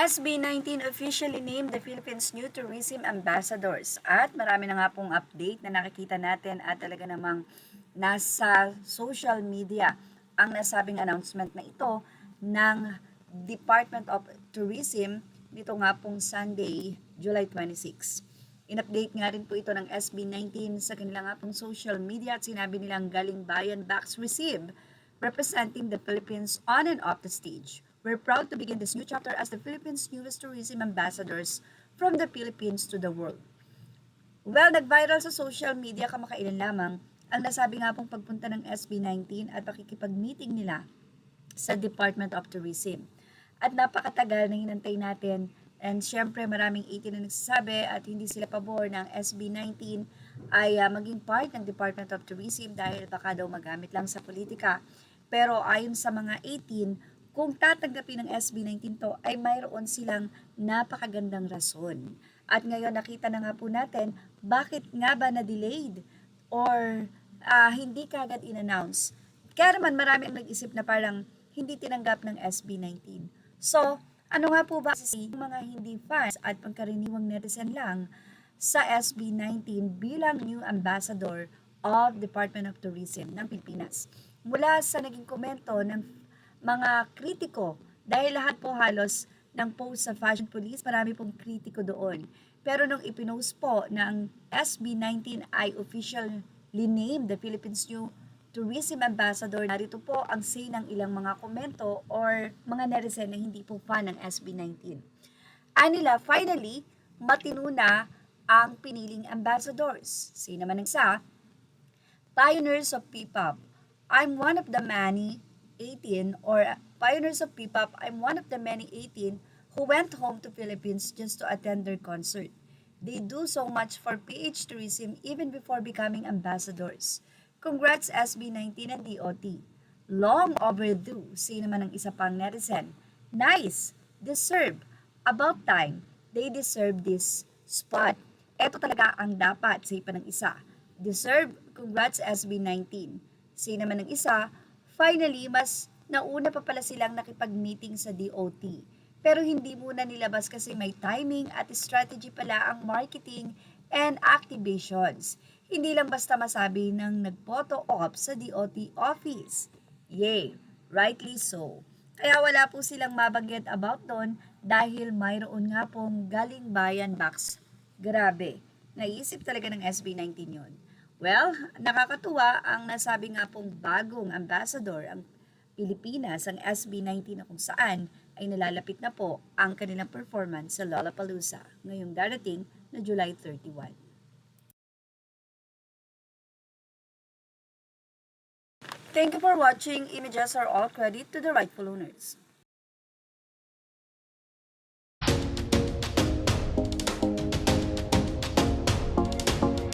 SB19 officially named the Philippines new tourism ambassadors. At marami na nga pong update na nakikita natin at talaga namang nasa social media ang nasabing announcement na ito ng Department of Tourism nito nga pong Sunday, July 26. In-update nga rin po ito ng SB19 sa kanila nga pong social media at sinabi nilang galing bayan backs receive representing the Philippines on and off the stage. We're proud to begin this new chapter as the Philippines' newest tourism ambassadors from the Philippines to the world. Well, nag-viral sa social media kamakailan lamang ang nasabi nga pong pagpunta ng SB19 at pakikipag-meeting nila sa Department of Tourism. At napakatagal na hinantay natin and syempre maraming 18 na nagsasabi at hindi sila pabor ng SB19 ay maging part ng Department of Tourism dahil baka daw magamit lang sa politika. Pero ayon sa mga 18, kung tatanggapin ng SB19 to ay mayroon silang napakagandang rason. At ngayon nakita na nga po natin bakit nga ba na-delayed or hindi kagad in-announce. Kaya naman marami ang nag-isip na parang hindi tinanggap ng SB19. So, ano nga po ba si mga hindi fans at pangkaraniwang netizen lang sa SB19 bilang new ambassador of Department of Tourism ng Pilipinas? Mula sa naging komento ng mga kritiko, dahil lahat po halos ng post sa Fashion Police, marami pong kritiko doon. Pero nung ipinost po ng SB19 ay officially named the Philippines new tourism ambassador, narito po ang say ng ilang mga komento or mga netizen na hindi po fan ng SB19. Anila, finally, matino na ang piniling ambassadors. Sino naman ang isa? Pioneers of P-pop. I'm one of the many 18 or pioneers of P-pop. I'm one of the many 18 who went home to Philippines just to attend their concert. They do so much for PH Tourism even before becoming ambassadors. Congrats SB19 and DOT. Long overdue, say naman ng isa pang netizen. Nice, deserve, about time, they deserve this spot. Ito talaga ang dapat, say pa ng isa. Deserve, congrats SB19. Say naman ng isa, finally, mas nauna pa pala silang nakipag-meeting sa DOT. Pero hindi muna nilabas kasi may timing at strategy pala ang marketing and activations. Hindi lang basta masabi ng nag-photo op sa DOT office. Yay, rightly so. Kaya wala po silang mabanggit about doon dahil mayroon nga pong galing bayan box. Grabe, naisip talaga ng SB19 yun. Well, nakakatuwa ang nasabi nga pong bagong ambassador ang Pilipinas, ang SB19 na kung saan ay nalalapit na po ang kanilang performance sa Lollapalooza ngayong darating na July 31. Thank you for watching. Images are all credit to the rightful owners.